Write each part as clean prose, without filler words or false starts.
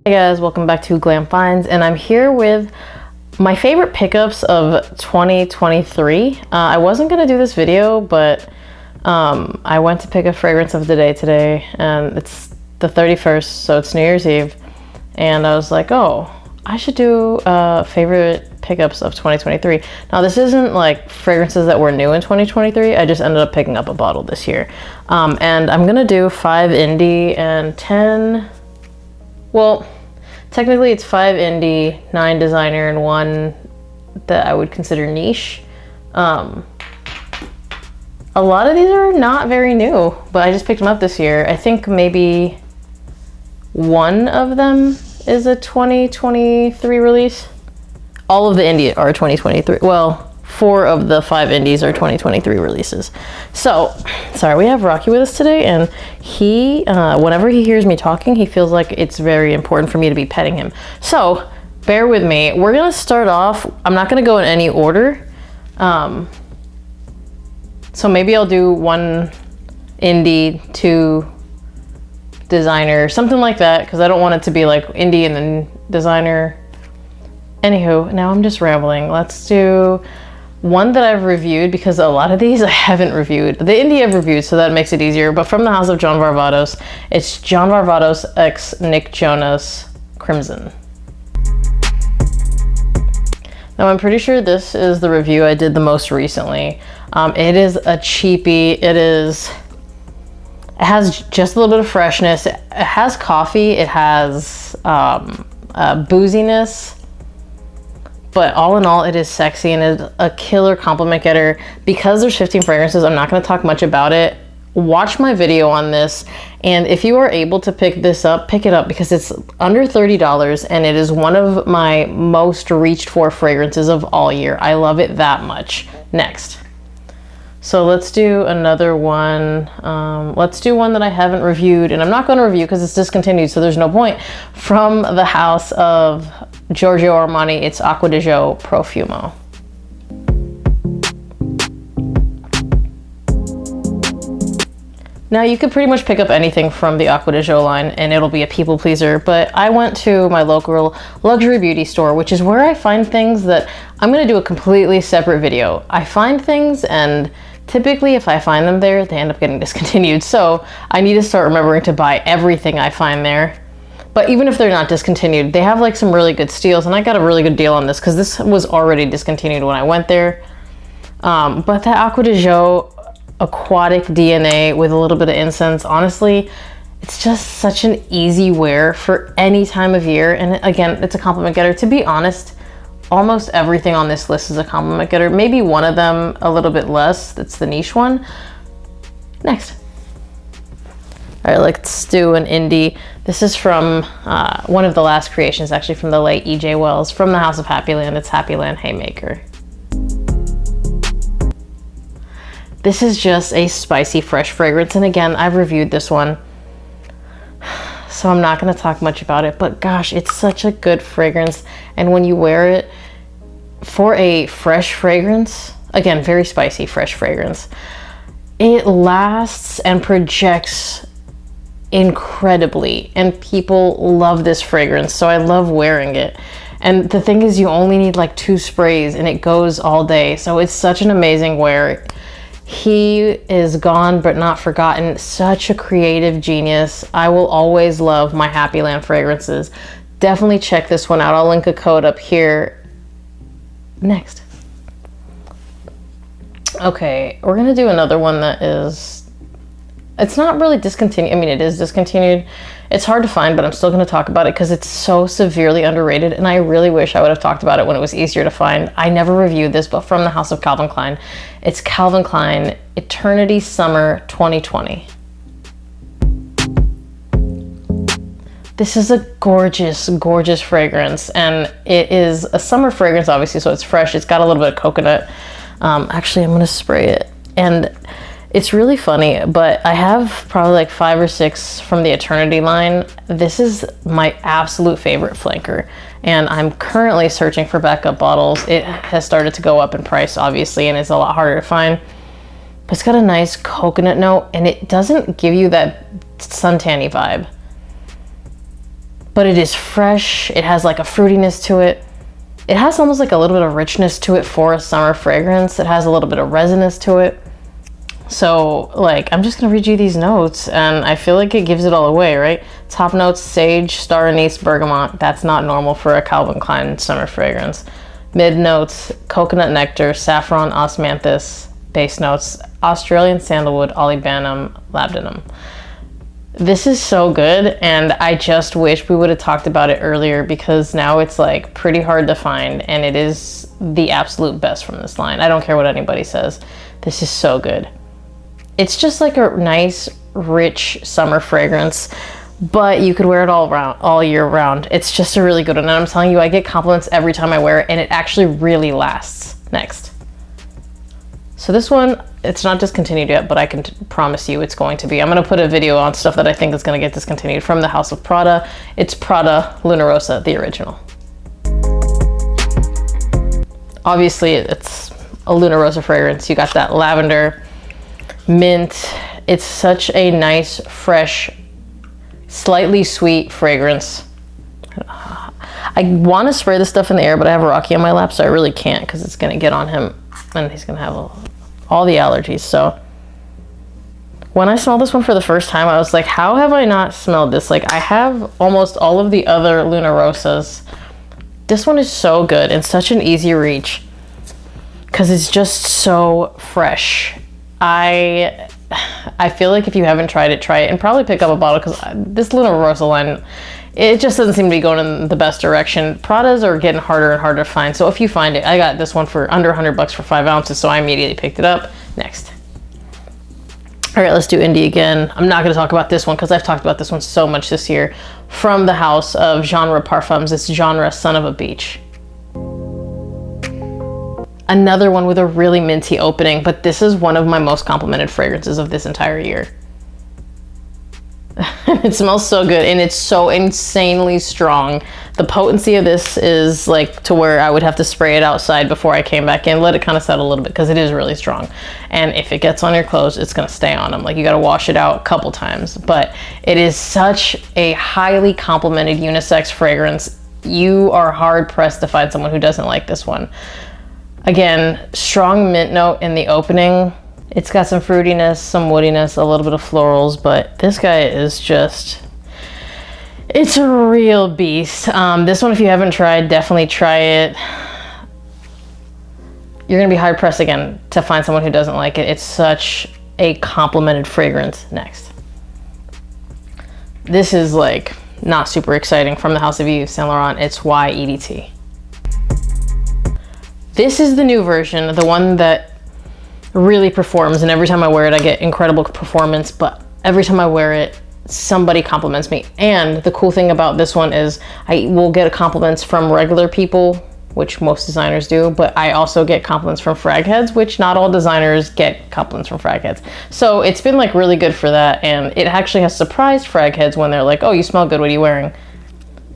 Hey guys, welcome back to Glam Finds, and I'm here with my favorite pickups of 2023. I wasn't gonna do this video, but I went to pick a fragrance of the day today, and it's the 31st, so it's New Year's Eve, and I was like, oh, I should do favorite pickups of 2023. Now, this isn't like fragrances that were new in 2023. I just ended up picking up a bottle this year, and I'm gonna do 5 indie and 10. Well, technically it's 5 indie, 9 designer, and 1 that I would consider niche. A lot of these are not very new, but I just picked them up this year. I think maybe 1 of them is a 2023 release. All of the indie are 2023. Well, 4 of the 5 indies are 2023 releases. So, sorry, we have Rocky with us today, and he, whenever he hears me talking, he feels like it's very important for me to be petting him. So, bear with me. We're gonna start off, I'm not gonna go in any order. So maybe I'll do 1 indie, 2 designer, something like that, because I don't want it to be like indie and then designer. Anywho, now I'm just rambling. Let's do 1 that I've reviewed, because a lot of these I haven't reviewed. The indie I've reviewed, so that makes it easier, but from the house of John Varvatos, it's John Varvatos x Nick Jonas Crimson. Now, I'm pretty sure this is the review I did the most recently. It is a cheapie. It has just a little bit of freshness. It has coffee. It has booziness. But all in all, it is sexy and is a killer compliment getter. Because there's 15 fragrances, I'm not going to talk much about it. Watch my video on this, and if you are able to pick this up, pick it up, because it's under $30 and it is one of my most reached for fragrances of all year. I love it that much. Next. So let's do another one. Let's do 1 that I haven't reviewed, and I'm not going to review because it's discontinued, so there's no point. From the house of Giorgio Armani, it's Acqua di Gio Profumo. Now, you could pretty much pick up anything from the Acqua di Gio line and it'll be a people pleaser, but I went to my local luxury beauty store, which is where I find things that I'm going to do a completely separate video. I find things, and typically if I find them there, they end up getting discontinued. So I need to start remembering to buy everything I find there. But even if they're not discontinued, they have like some really good steals, and I got a really good deal on this because this was already discontinued when I went there. But that Acqua di Gio aquatic DNA with a little bit of incense, honestly, it's just such an easy wear for any time of year. And again, it's a compliment getter. To be honest, almost everything on this list is a compliment getter. Maybe 1 of them a little bit less. That's the niche one. Next. All right, let's do an indie. This is from one of the last creations, actually, from the late E.J. Wells, from the house of Happyland. It's Happyland Haymaker. This is just a spicy, fresh fragrance. And again, I've reviewed this one, so I'm not gonna talk much about it, but gosh, it's such a good fragrance. And when you wear it for a fresh fragrance, again, very spicy, fresh fragrance, it lasts and projects incredibly, and people love this fragrance, so I love wearing it. And the thing is, you only need like 2 sprays and it goes all day, so it's such an amazing wear. He is gone but not forgotten. Such a creative genius. I will always love my Happyland fragrances. Definitely check this one out. I'll link a code up here. Next. Okay, we're gonna do another one that is, it's not really discontinued. I mean, it is discontinued. It's hard to find, but I'm still going to talk about it because it's so severely underrated, and I really wish I would have talked about it when it was easier to find. I never reviewed this, but from the house of Calvin Klein. It's Calvin Klein Eternity Summer 2020. This is a gorgeous, gorgeous fragrance, and it is a summer fragrance, obviously, so it's fresh. It's got a little bit of coconut. Actually, I'm going to spray it. And it's really funny, but I have probably like 5 or 6 from the Eternity line. This is my absolute favorite flanker, and I'm currently searching for backup bottles. It has started to go up in price, obviously, and it's a lot harder to find. But it's got a nice coconut note, and it doesn't give you that suntanny vibe. but it is fresh. It has like a fruitiness to it. It has almost like a little bit of richness to it for a summer fragrance. It has a little bit of resinous to it. So like, I'm just gonna read you these notes and I feel like it gives it all away, right? Top notes, sage, star anise, bergamot. That's not normal for a Calvin Klein summer fragrance. Mid notes, coconut nectar, saffron, osmanthus. Base notes, Australian sandalwood, olibanum, labdanum. This is so good, and I just wish we would have talked about it earlier, because now it's like pretty hard to find, and it is the absolute best from this line. I don't care what anybody says. This is so good. It's just like a nice, rich summer fragrance, but you could wear it all year round. It's just a really good one, and I'm telling you, I get compliments every time I wear it, and it actually really lasts. Next. So this one, it's not discontinued yet, but I can promise you it's going to be. I'm going to put a video on stuff that I think is going to get discontinued from the House of Prada. It's Prada Luna Rossa, the original. Obviously, it's a Luna Rossa fragrance. You got that lavender, mint. It's such a nice, fresh, slightly sweet fragrance. I want to spray this stuff in the air, but I have Rocky on my lap, so I really can't, because it's going to get on him and he's going to have all the allergies. So when I smelled this one for the first time, I was like, how have I not smelled this? Like, I have almost all of the other Luna Rossas. This one is so good and such an easy reach because it's just so fresh. I feel like if you haven't tried it, try it, and probably pick up a bottle, because this Luna Rossa line, it just doesn't seem to be going in the best direction. Pradas are getting harder and harder to find. So if you find it, I got this one for under $100 for 5 ounces. So I immediately picked it up. Next. All right, let's do indie again. I'm not going to talk about this one because I've talked about this one so much this year. From the house of Genre Parfums, it's Genre Son of a Beach. Another one with a really minty opening, but this is one of my most complimented fragrances of this entire year. It smells so good, and it's so insanely strong. The potency of this is like to where I would have to spray it outside before I came back in, let it kind of settle a little bit, because it is really strong. And if it gets on your clothes, it's going to stay on them. Like, you got to wash it out a couple times, but it is such a highly complimented unisex fragrance. You are hard pressed to find someone who doesn't like this one. Again, strong mint note in the opening. It's got some fruitiness, some woodiness, a little bit of florals, but this guy is just, it's a real beast. This one, if you haven't tried, definitely try it. You're gonna be hard pressed again to find someone who doesn't like it. It's such a complimented fragrance. Next. This is like not super exciting, from the House of Yves Saint Laurent. It's Y EDT. This is the new version, the one that really performs, and every time I wear it I get incredible performance, but every time I wear it somebody compliments me. And the cool thing about this one is I will get compliments from regular people, which most designers do, but I also get compliments from frag heads, which not all designers get compliments from frag heads. So it's been like really good for that, and it actually has surprised frag heads when they're like, oh, you smell good, what are you wearing?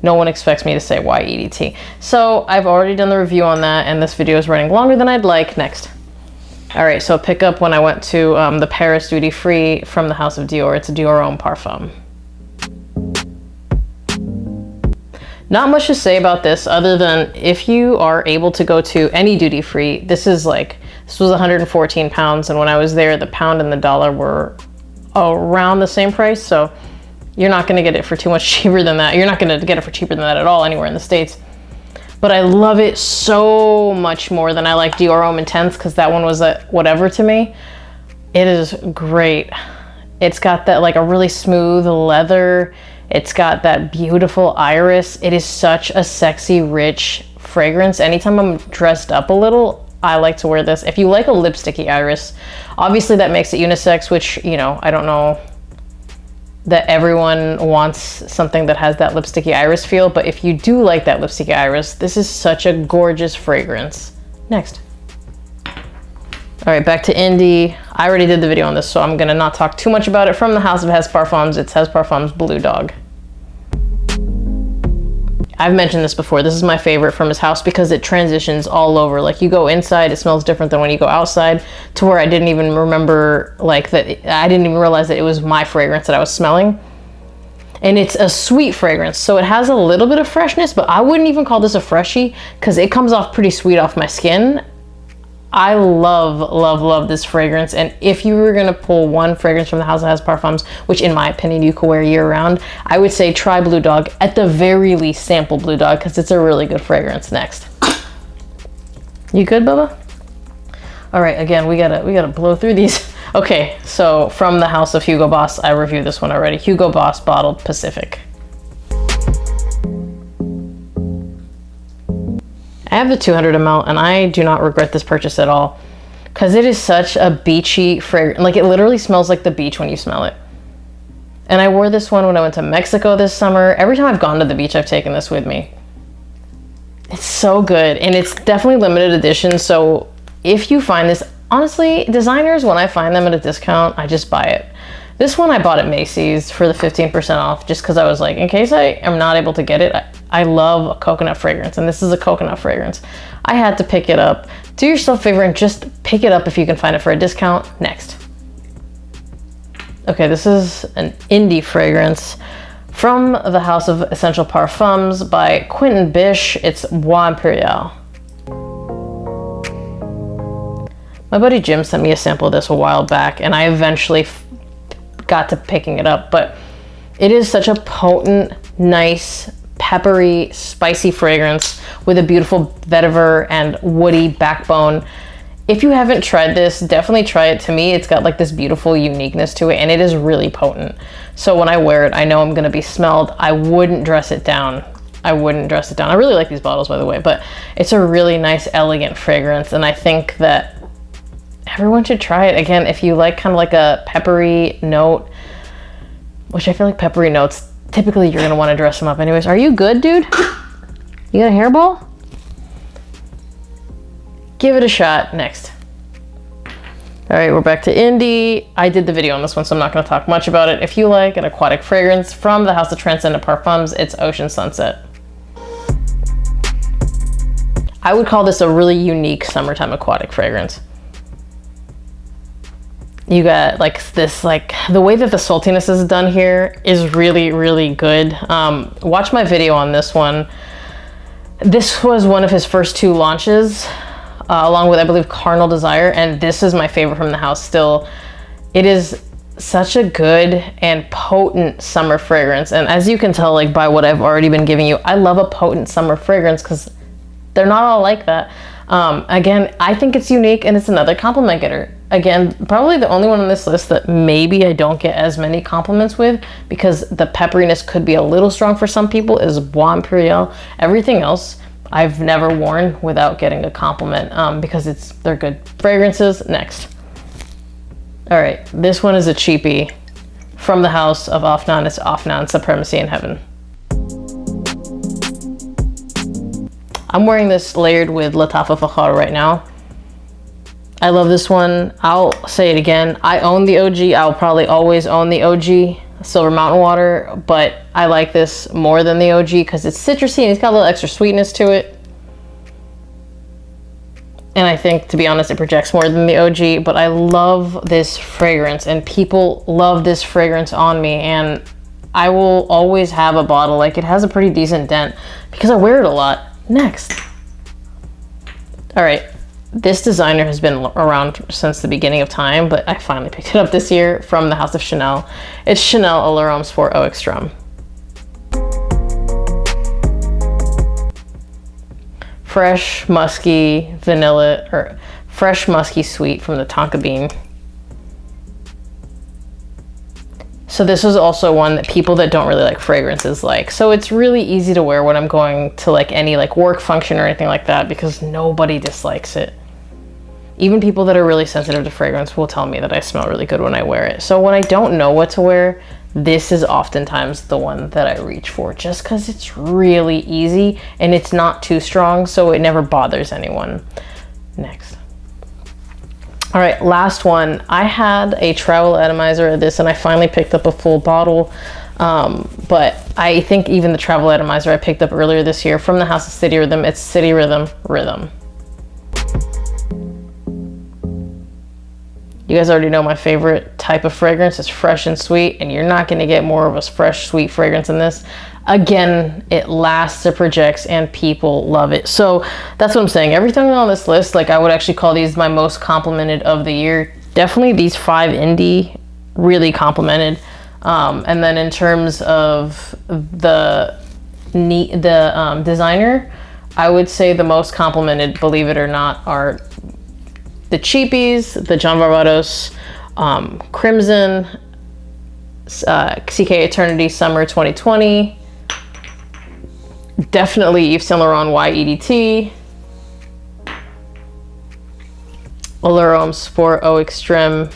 No one expects me to say Y EDT. So I've already done the review on that, and this video is running longer than I'd like. Next. All right, so pick up when I went to the Paris duty free from the House of Dior. It's a Dior Homme Parfum. Not much to say about this other than if you are able to go to any duty free, this was 114 pounds, and when I was there, the pound and the dollar were around the same price, so you're not gonna get it for too much cheaper than that. You're not gonna get it for cheaper than that at all anywhere in the States. But I love it so much more than I like Dior Homme Intense, because that one was a whatever to me. It is great. It's got that like a really smooth leather. It's got that beautiful iris. It is such a sexy, rich fragrance. Anytime I'm dressed up a little, I like to wear this. If you like a lipsticky iris, obviously that makes it unisex, which, you know, I don't know that everyone wants something that has that lipsticky iris feel, but if you do like that lipsticky iris, this is such a gorgeous fragrance. Next. All right, back to indie. I already did the video on this, so I'm gonna not talk too much about it. From the House of Hes Parfums, it's Hes Parfums Blue Dog. I've mentioned this before. This is my favorite from his house because it transitions all over. Like, you go inside, it smells different than when you go outside, to where I didn't even remember, like, that I didn't even realize that it was my fragrance that I was smelling. And it's a sweet fragrance, so it has a little bit of freshness, but I wouldn't even call this a freshie because it comes off pretty sweet off my skin. I love, love, love this fragrance. And if you were gonna pull one fragrance from the House of Parfums, which in my opinion you could wear year round, I would say try Blue Dog. At the very least, sample Blue Dog because it's a really good fragrance. Next. You good, Bubba? All right, again, we gotta blow through these. Okay, so from the House of Hugo Boss, I reviewed this one already. Hugo Boss Bottled Pacific. I have the 200 ml and I do not regret this purchase at all because it is such a beachy fragrance. Like, it literally smells like the beach when you smell it. And I wore this one when I went to Mexico this summer. Every time I've gone to the beach, I've taken this with me. It's so good, and it's definitely limited edition, so if you find this, honestly, designers, when I find them at a discount, I just buy it. This one I bought at Macy's for the 15% off just because I was like, in case I am not able to get it, I love a coconut fragrance, and this is a coconut fragrance. I had to pick it up. Do yourself a favor and just pick it up if you can find it for a discount. Next. Okay, this is an indie fragrance from the House of Essential Parfums by Quentin Bish. It's Bois Imperial. My buddy Jim sent me a sample of this a while back, and I eventually got to picking it up, but it is such a potent, nice, peppery, spicy fragrance with a beautiful vetiver and woody backbone. If you haven't tried this, definitely try it. To me, it's got like this beautiful uniqueness to it, and it is really potent. So when I wear it, I know I'm gonna be smelled. I wouldn't dress it down. I wouldn't dress it down. I really like these bottles, by the way, but it's a really nice, elegant fragrance, and I think that everyone should try it. Again, if you like kind of like a peppery note, which I feel like peppery notes, typically you're gonna wanna dress them up anyways. Are you good, dude? You got a hairball? Give it a shot. Next. All right, we're back to indie. I did the video on this one, so I'm not gonna talk much about it. If you like an aquatic fragrance from the House of Transcendent Parfums, it's Ocean Sunset. I would call this a really unique summertime aquatic fragrance. You got like this, like the way that the saltiness is done here is really, really good. Watch my video on this one. This was one of his first two launches, along with, I believe, Carnal Desire, and this is my favorite from the house still. It is such a good and potent summer fragrance, and as you can tell, like by what I've already been giving you, I love a potent summer fragrance because they're not all like that. Again, I think it's unique, and it's another compliment getter. Again, probably the only one on this list that maybe I don't get as many compliments with because the pepperiness could be a little strong for some people is Bois Imperial. Everything else I've never worn without getting a compliment because they're good fragrances. Next. All right, this one is a cheapie from the House of Afnan. It's Afnan Supremacy in Heaven. I'm wearing this layered with Latafa Fakhar right now. I love this one. I'll say it again. I own the OG. I'll probably always own the OG Silver Mountain Water, but I like this more than the OG because it's citrusy and it's got a little extra sweetness to it. And I think, to be honest, it projects more than the OG, but I love this fragrance and people love this fragrance on me, and I will always have a bottle. Like, it has a pretty decent dent because I wear it a lot. Next. All right. This designer has been around since the beginning of time, but I finally picked it up this year from the House of Chanel. It's Chanel Allure Sport Eau Extreme. Fresh, musky, vanilla, or fresh, musky sweet from the tonka bean. So this is also one that people that don't really like fragrances like. So it's really easy to wear when I'm going to like any like work function or anything like that because nobody dislikes it. Even people that are really sensitive to fragrance will tell me that I smell really good when I wear it. So when I don't know what to wear, this is oftentimes the one that I reach for just because it's really easy and it's not too strong, so it never bothers anyone. Next. All right, last one. I had a travel atomizer of this and I finally picked up a full bottle. But I think even the travel atomizer I picked up earlier this year from the House of City Rhythm, it's City Rhythm Rhythm. You guys already know my favorite type of fragrance is fresh and sweet, and you're not gonna get more of a fresh, sweet fragrance than this. Again, it lasts, it projects, and people love it. So that's what I'm saying. Everything on this list, like I would actually call these my most complimented of the year. Definitely these 5 indie, really complimented. And then in terms of the designer, I would say the most complimented, believe it or not, are the cheapies, the John Barbados Crimson, CK Eternity Summer 2020, definitely Yves Saint Laurent YEDT, Oloroum Sport Eau Extreme.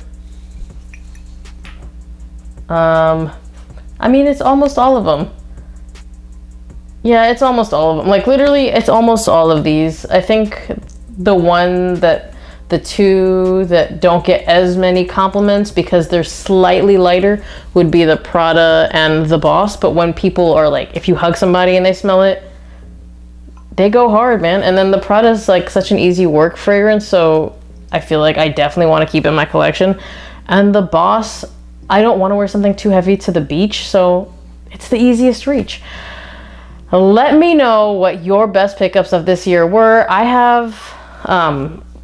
I mean, it's almost all of them. Yeah, it's almost all of them. Like literally, it's almost all of these. I think the 2 that don't get as many compliments because they're slightly lighter would be the Prada and the Boss. But when people are like, if you hug somebody and they smell it, they go hard, man. And then the Prada is like such an easy work fragrance, so I feel like I definitely want to keep it in my collection. And the Boss, I don't want to wear something too heavy to the beach, so it's the easiest reach. Let me know what your best pickups of this year were. I have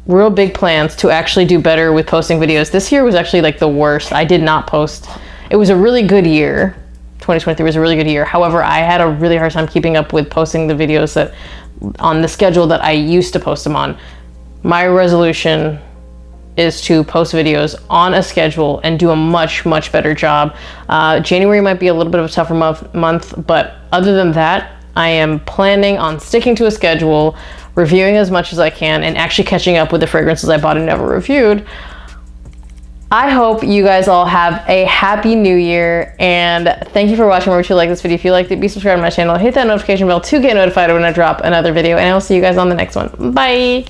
real big plans to actually do better with posting videos. This year was actually like the worst. I did not post. It was a really good year. 2023 was a really good year. However, I had a really hard time keeping up with posting the videos that on the schedule that I used to post them on. My resolution is to post videos on a schedule and do a much, much better job. January might be a little bit of a tougher month, but other than that, I am planning on sticking to a schedule, reviewing as much as I can, and actually catching up with the fragrances I bought and never reviewed. I hope you guys all have a happy new year, and thank you for watching. Remember to like this video if you liked it, be subscribed to my channel, hit that notification bell to get notified when I drop another video, and I will see you guys on the next one. Bye!